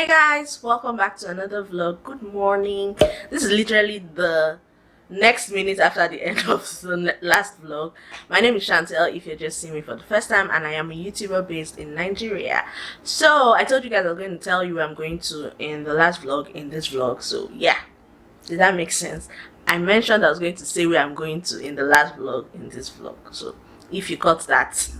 Hey guys, welcome back to another vlog. Good morning. This is literally the next minute after the end of the last vlog. My name is Chantel if you're just seeing me for the first time, and I am a YouTuber based in Nigeria. So I told you guys I was going to tell you where I'm going to in the last vlog in this vlog. So yeah, did that make sense? I mentioned I was going to say where I'm going to in the last vlog in this vlog. So if you caught that,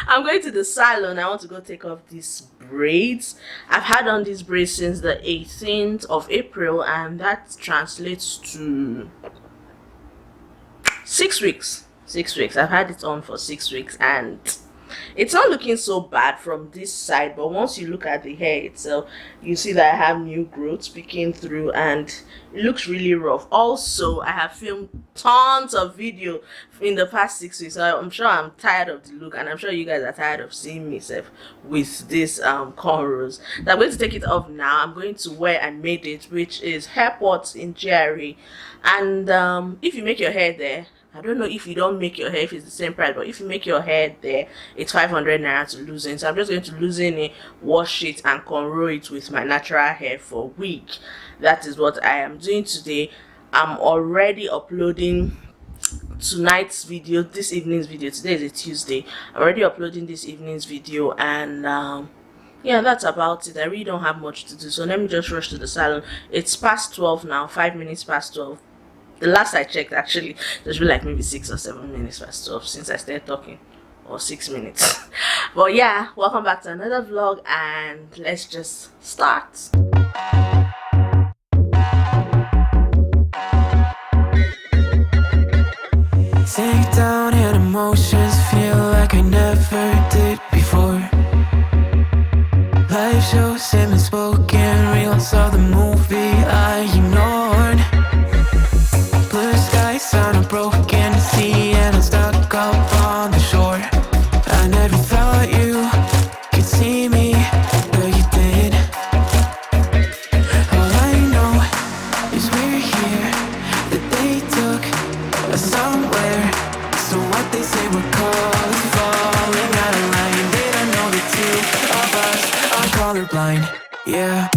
I'm going to the salon. I want to go take off these braids. I've had on these braids since the 18th of April, and that translates to 6 weeks. 6 weeks. I've had it on for 6 weeks, and it's not looking so bad from this side, but once you look at the hair itself, you see that I have new growth peeking through and it looks really rough. Also, I have filmed tons of video in the past 6 weeks, so I'm sure I'm tired of the look, and I'm sure you guys are tired of seeing myself with this cornrows. So I'm going to take it off now. I'm going to where I made it, which is Hairport in GRA. And if you make your hair there, I don't know if you don't make your hair, if it's the same price, but if you make your hair there, it's 500 naira to loosen. So I'm just going to loosen it, wash it, and cornrow it with my natural hair for a week. That is what I am doing today. I'm already uploading tonight's video, this evening's video. Today is a Tuesday. I'm already uploading this evening's video, and yeah, that's about it. I really don't have much to do, so let me just rush to the salon. It's past 12 now, 5 minutes past 12. The last I checked, actually, there's been like maybe 6 or 7 minutes past 12 since I started talking, or 6 minutes. But yeah, welcome back to another vlog, and let's just start. Take down and emotions feel like I never did before. Live shows and unspoken reels of the movie I ignored. Blue skies on a broken sea, and I'm stuck up on the shore. I never thought you could see me, but you did. All I know is we're here, that they took us somewhere. So what they say we're called, falling out of line. They don't know the two of us are colorblind, yeah.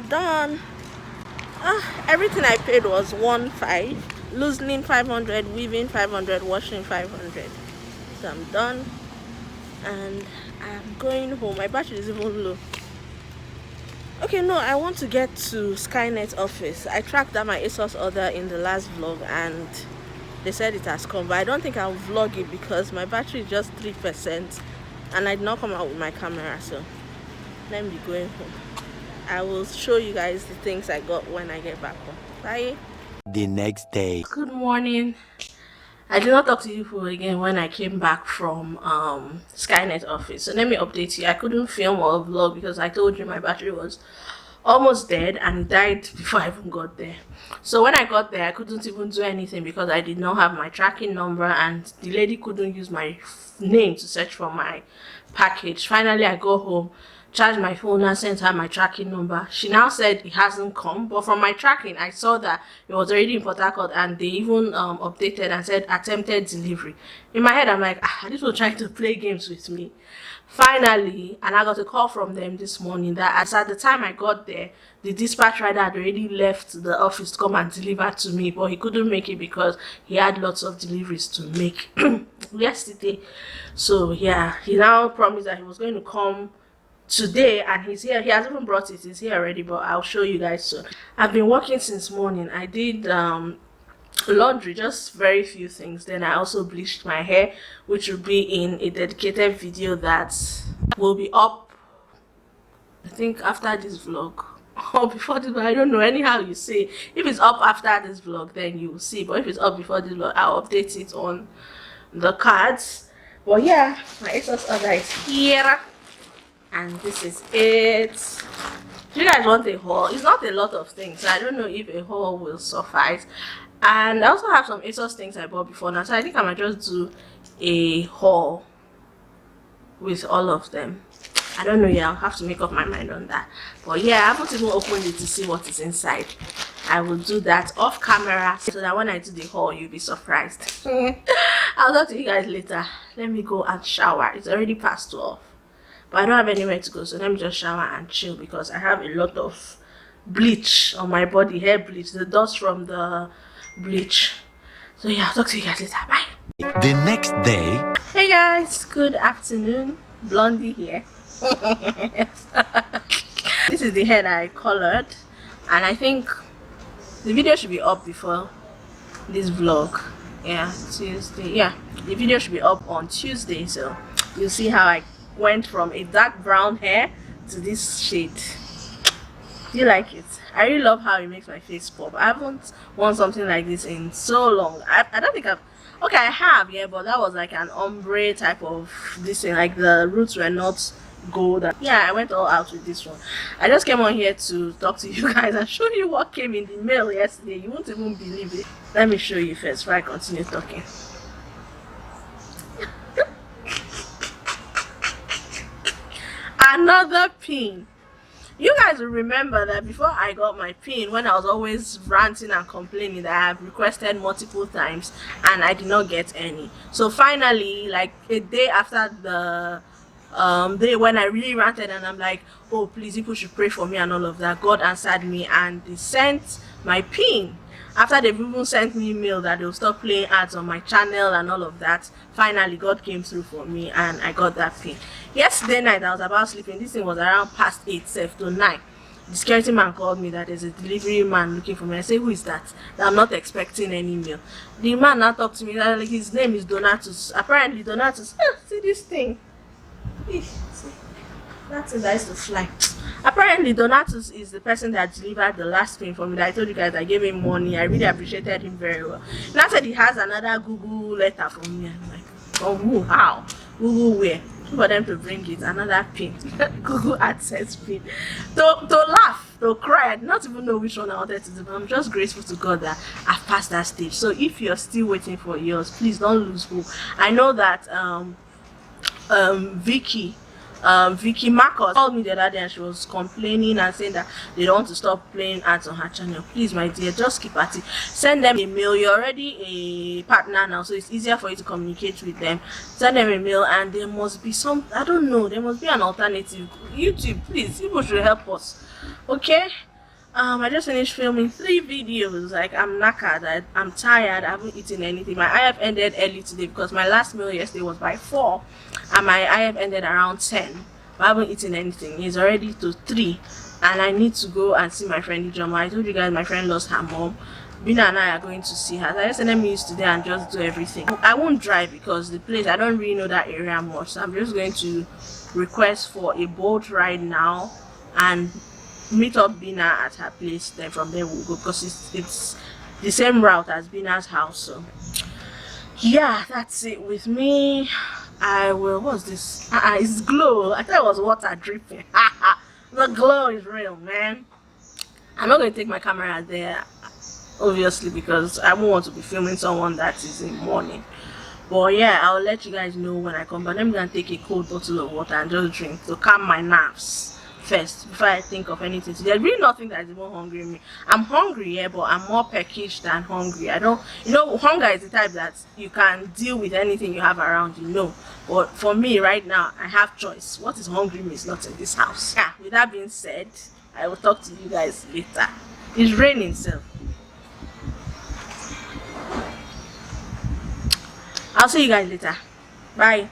Done. Everything I paid was 1.5, loosening 500, weaving 500, washing 500. So I'm done, and I'm going home. My battery is even low. Okay, no, I want to get to Skynet office. I tracked down my ASOS order in the last vlog, and they said it has come, but I don't think I'll vlog it because my battery is just 3%, and I did not come out with my camera. So let me be going home. I will show you guys the things I got when I get back home. Bye. The next day. Good morning. I did not talk to you again when I came back from Skynet office. So let me update you. I couldn't film or vlog because I told you my battery was almost dead and it died before I even got there. So when I got there, I couldn't even do anything because I did not have my tracking number, and the lady couldn't use my name to search for my package. Finally, I go home, charged my phone, and sent her my tracking number. She now said it hasn't come, but from my tracking I saw that it was already in Port Harcourt, and they even updated and said attempted delivery. In my head I'm like, this was trying to play games with me. Finally, and I got a call from them this morning that as at the time I got there, the dispatch rider had already left the office to come and deliver to me, but he couldn't make it because he had lots of deliveries to make yesterday. So yeah, he now promised that he was going to come today, and he's here. He has even brought it. He's here already, but I'll show you guys soon. I've been working since morning. I did laundry, just very few things. Then I also bleached my hair, which will be in a dedicated video that will be up, I think, after this vlog. or before this vlog, I don't know. Anyhow, you see, if it's up after this vlog, then you will see. But if it's up before this vlog, I'll update it on the cards. But yeah, my ASOS order is here, and this is it. Do you guys want a haul? It's not a lot of things, so I don't know if a haul will suffice. And I also have some ASOS things I bought before now, so I think I might just do a haul with all of them. I don't know yet. I'll have to make up my mind on that. But yeah, I haven't even opened it to see what is inside. I will do that off camera so that when I do the haul, you'll be surprised. I'll talk to you guys later. Let me go and shower. It's already past 12, but I don't have anywhere to go, so let me just shower and chill because I have a lot of bleach on my body, hair bleach, the dust from the bleach. So yeah, I'll talk to you guys later. Bye. The next day. Hey guys, good afternoon. Blondie here. This is the hair that I colored, and I think the video should be up before this vlog. Yeah, Tuesday. Yeah, the video should be up on Tuesday, so you'll see how I went from a dark brown hair to this shade. Do you like it? I really love how it makes my face pop. I haven't worn something like this in so long. I don't think I've, okay, I have, yeah, but that was like an ombre type of this thing, like the roots were not gold. Yeah, I went all out with this one. I just came on here to talk to you guys and show you what came in the mail yesterday. You won't even believe it. Let me show you first before I continue talking. Another pin. You guys will remember that before I got my pin, when I was always ranting and complaining that I have requested multiple times and I did not get any. So finally, like a day after the day when I really ranted and I'm like, oh please, people should pray for me and all of that, God answered me and they sent my pin. After they've even sent me email that they'll stop playing ads on my channel and all of that, finally God came through for me and I got that pin. Yesterday night I was about sleeping. This thing was around past 8 to 9. The security man called me that there's a delivery man looking for me. I say, who is that? That I'm not expecting any mail. The man now talked to me that like his name is Donatus. Apparently Donatus, see this thing. See, that thing that used to fly. Apparently Donatus is the person that delivered the last pin for me that I told you guys I gave him money. I really appreciated him very well. And I said he has another Google letter for me. I'm like, oh who? How? Google where? For them to bring it, another pin. Google AdSense pin. To laugh, to cry. I did not even know which one I wanted to do, but I'm just grateful to God that I've passed that stage. So if you're still waiting for yours, please don't lose hope. I know that Vicky Marcos called me the other day and she was complaining and saying that they don't want to stop playing ads on her channel. Please my dear, just keep at it. Send them a mail. You're already a partner now, so it's easier for you to communicate with them. Send them a mail and there must be some, I don't know, there must be an alternative. YouTube, please, people should help us. Okay, I just finished filming 3 videos. Like I'm knackered, I'm tired, I haven't eaten anything. My IF ended early today because my last meal yesterday was by 4 and my IF ended around 10. I haven't eaten anything. It's already to 3 and I need to go and see my friend Ijoma. I told you guys my friend lost her mom. Bina and I are going to see her. So I just let me use today and just do everything. I won't drive because the place, I don't really know that area much, so I'm just going to request for a boat ride now and meet up Bina at her place. Then from there we'll go because it's the same route as Bina's house. So yeah, that's it with me. I will, what's this? It's glow. I thought it was water dripping. The glow is real, man. I'm not going to take my camera there obviously because I won't want to be filming someone that is in morning. But yeah, I'll let you guys know when I come back. I'm gonna take a cold bottle of water and just drink to calm my nerves first before I think of anything. So there's really nothing that is even hungry me. I'm hungry, yeah, but I'm more peckish than hungry. I don't, you know, hunger is the type that you can deal with anything you have around you, know. But for me right now, I have choice. What is hungry me is not in this house. Yeah, with that being said, I will talk to you guys later. It's raining, so I'll see you guys later. Bye.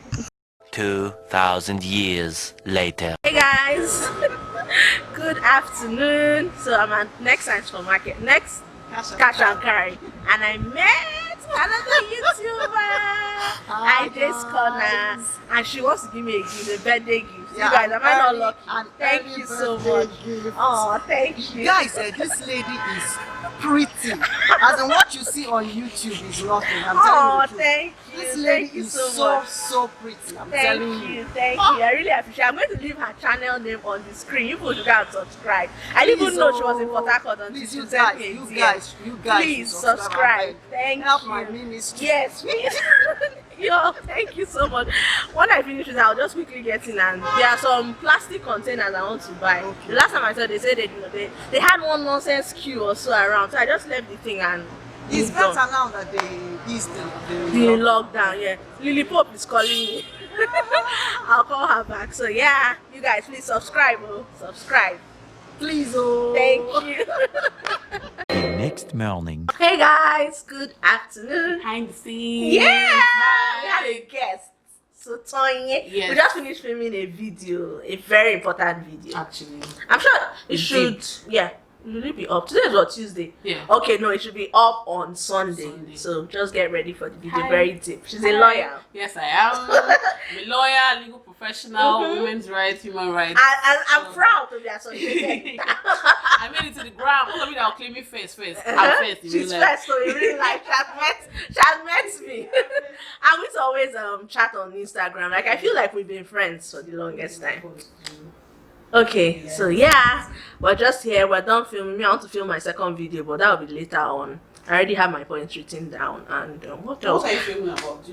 2,000 years later. Hey guys, good afternoon. So I'm at next Science for Market, next Cash and Carry, and I met another YouTuber. I Jay's corner, and she wants to give me a gift, a birthday gift. Yeah, You guys, am I not lucky? Thank Thank you so much. Oh, thank you. Guys, this lady is pretty. As in what you see on YouTube is nothing. I'm Oh, telling you. thank you. This lady Thank you is so much. so pretty. I'm Thank telling you, thank you. I really appreciate it. I'm going to leave her channel name on the screen. You could go and subscribe. I didn't even know she was in Port Harcourt until Please, she you sent guys, me a you DM. guys, Please subscribe. Thank Help you. my ministry. Yes, please. Yo, thank you so much. When I finish with it, I'll just quickly get in, and there are some plastic containers I want to buy. Okay. The last time I saw, they said they had one nonsense queue or so around, so I just left the thing and It's moved on. better now that they eased The lockdown, yeah. Lily Pope is calling me. I'll call her back. So yeah, you guys please subscribe. Oh, subscribe. Please, oh. Thank you. Next morning. Hey guys, good afternoon. Behind the scenes. Yeah, Hi. we have a guest. So Tonya, Yes. we just finished filming a video, a very important video. Actually. I'm sure it It should. did. Yeah, it should be up. Today is what, Tuesday? Yeah. Okay, no, it should be up on Sunday. Sunday. So just get ready for the video. Hi. Very deep. She's a Hi. lawyer. Yes, I am. I'm a lawyer, legal professional, Mhm. women's rights, human rights. I'm proud to be associated. I made it to the ground. All of you that will claim me first. I'm first. in She's real life. first, so you really like she has met me. And we always chat on Instagram. Like I feel like we've been friends for the longest time. Okay, so yeah, we're just here. We're done filming. I want to film my second video, but that will be later on. I already have my points written down. And what else? What are you filming about? Do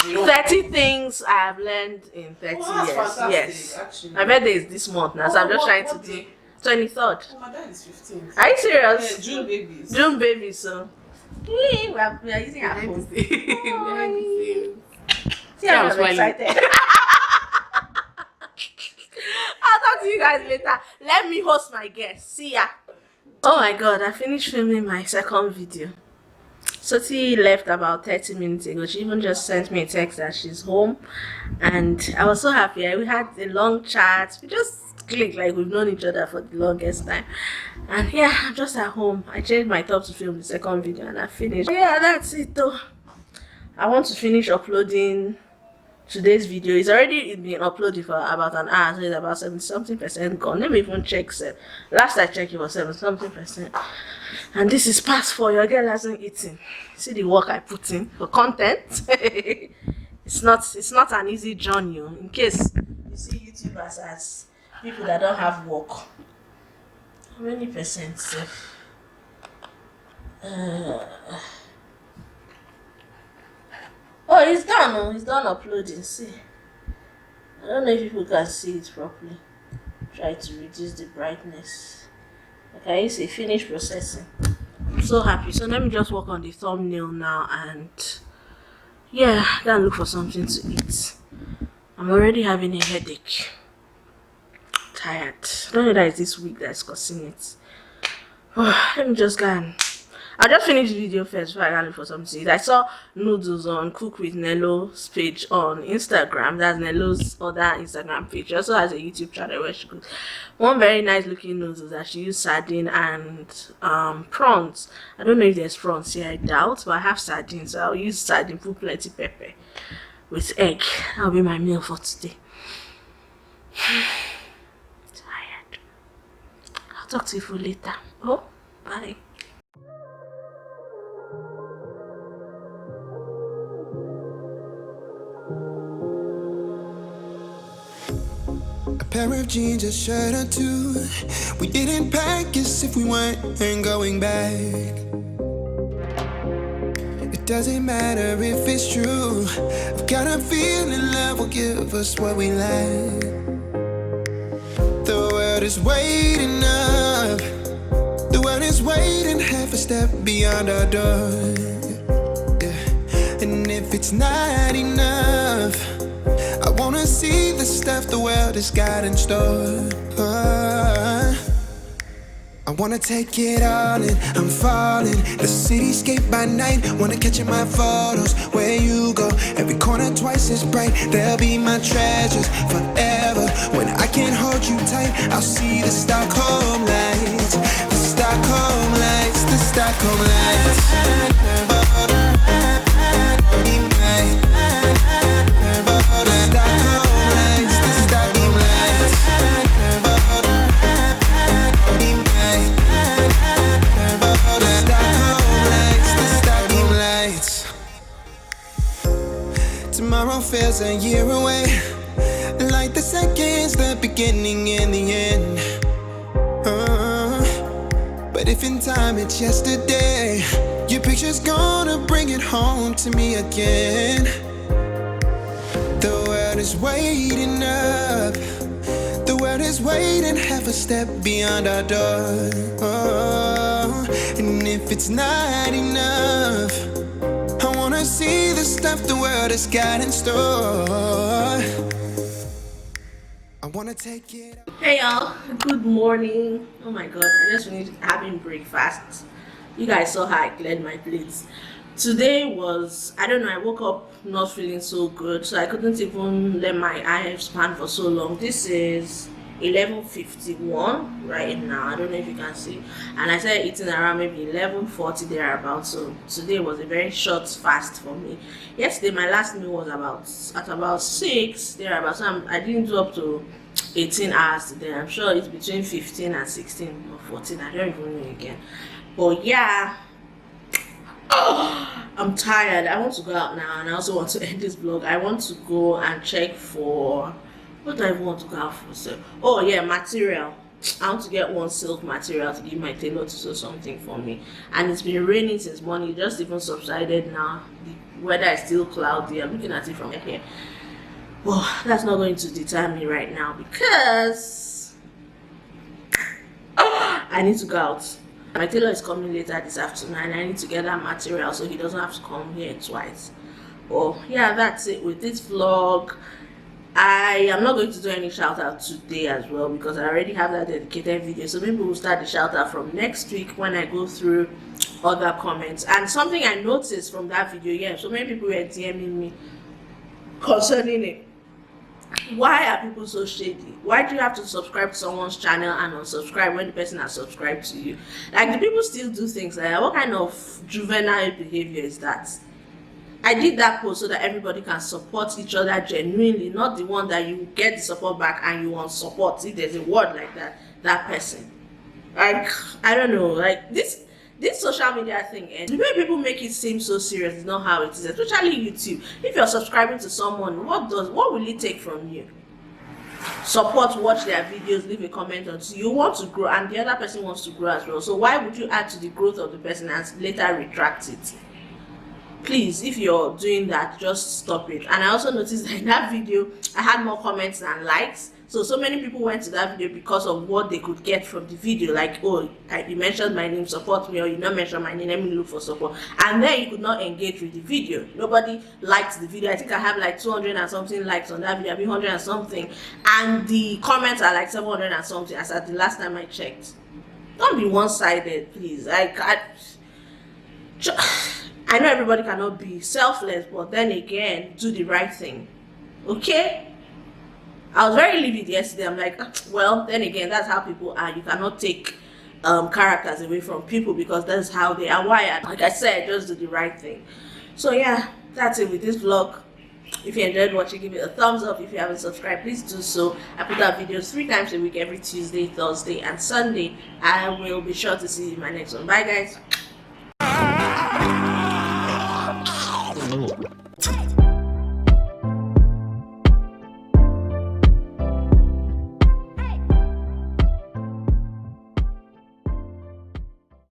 you know? 30 things I have learned in 30 Oh, that's years. fantastic, Yes. actually. My birthday is this month now, so I'm just trying to do day? 23rd. Oh, my dad is 15. Are you Yeah, serious? June babies. June baby, so we are using our Behind phone. the scenes. Behind the scenes. See, I'm I'm smiling. excited. I'll talk to you guys later. Let me host my guest. See ya. Oh my god, I finished filming my second video. Soti left about 30 minutes ago. She even just sent me a text that she's home, and I was so happy. We had a long chat. We just clicked like we've known each other for the longest time. And yeah, I'm just at home. I changed my top to film the second video, and I finished. Yeah, that's it though. I want to finish uploading today's video. It's already been uploaded for about an hour, so it's about 70-something% gone. Let me even check. Last I checked, it was 70-something%. And this is past 4. Your girl hasn't eaten. See the work I put in for content. It's not an easy journey. In case you see YouTubers as people that don't have work. How many percent safe? Oh, it's done. Oh, it's done uploading. See, I don't know if people can see it properly. Try to reduce the brightness. Okay, you see, finish processing. I'm so happy. So let me just work on the thumbnail now, and yeah, gotta look for something to eat. I'm already having a headache. Tired. I don't know that it's this week that's causing it. Let me just go and I'll just finish the video first before I can look for something to eat. I saw noodles on Cook with Nello's page on Instagram. That's Nello's other Instagram page. She also has a YouTube channel where she cooks one very nice looking noodles that she used sardine and prawns. I don't know if there's prawns here, I doubt, but I have sardines, so I'll use sardine, put plenty pepper with egg. That'll be my meal for today. Tired. I'll talk to you for later. Oh, bye. A pair of jeans, a shirt or two. We didn't pack as if we weren't going back. It doesn't matter if it's true. I've got a feeling love will give us what we lack. The world is waiting up. The world is waiting half a step beyond our door. Yeah. And if it's not enough, I wanna see the stuff the world has got in store. I wanna take it all in, I'm falling. The cityscape by night, wanna catch in my photos. Where you go, every corner twice as bright. They'll be my treasures forever. When I can't hold you tight, I'll see the Stockholm lights. The Stockholm lights, the Stockholm lights. Tomorrow feels a year away, like the seconds, the beginning and the end. But if in time it's yesterday, your picture's gonna bring it home to me again. The world is waiting up, the world is waiting half a step beyond our door. And if it's not enough, I wanna see the stuff the world has got in store. I wanna take it. Hey y'all, good morning. Oh my god, I just finished having breakfast. You guys saw how I cleared my plates. Today was, I don't know, I woke up not feeling so good, so I couldn't even let my eye span for so long. This is 11:51 right now. I don't know if you can see, and I started eating around maybe 11:40 thereabouts. So today was a very short fast for me. Yesterday my last meal was at about 6 thereabouts, so I didn't do up to 18 hours today. I'm sure it's between 15 and 16 or 14, I don't even know again. But yeah, I'm tired. I want to go out now, and I also want to end this vlog. I want to go and check for, what do I want to go out for? So, oh yeah, material. I want to get one silk material to give my tailor to sew something for me. And it's been raining since morning. It just even subsided now. The weather is still cloudy. I'm looking at it from here. Well, that's not going to deter me right now because I need to go out. My tailor is coming later this afternoon, and I need to get that material so he doesn't have to come here twice. Well, yeah, that's it with this vlog. I am not going to do any shout out today as well because I already have that dedicated video. So maybe we'll start the shout out from next week when I go through other comments. And something I noticed from that video, yeah, so many people were DMing me concerning it. Why are people so shady? Why do you have to subscribe to someone's channel and unsubscribe when the person has subscribed to you? Like, do people still do things like that? What kind of juvenile behavior is that? I did that post so that everybody can support each other genuinely, not the one that you get the support back and you unsupport. If there's a word like that person. Like, I don't know, like this social media thing, and the way people make it seem so serious is not how it is, especially YouTube. If you're subscribing to someone, what will it take from you? Support, watch their videos, leave a comment on. So you want to grow, and the other person wants to grow as well. So why would you add to the growth of the person and later retract it? Please, if you're doing that, just stop it. And I also noticed that in that video I had more comments than likes. So many people went to that video because of what they could get from the video, like, oh, you mentioned my name, support me, or you not mention my name, let me look for support. And then you could not engage with the video. Nobody liked the video. I think I have like 200 and something likes on that video, I mean 100 and something, and the comments are like 700 and something as at the last time I checked. Don't be one-sided, please. I know everybody cannot be selfless, but then again, do the right thing. Okay? I was very livid yesterday. I'm like, well, then again, that's how people are. You cannot take characters away from people because that's how they are wired. Like I said, just do the right thing. So yeah, that's it with this vlog. If you enjoyed watching, give it a thumbs up. If you haven't subscribed, please do so. I put out videos 3 times a week, every Tuesday, Thursday, and Sunday. I will be sure to see you in my next one. Bye, guys.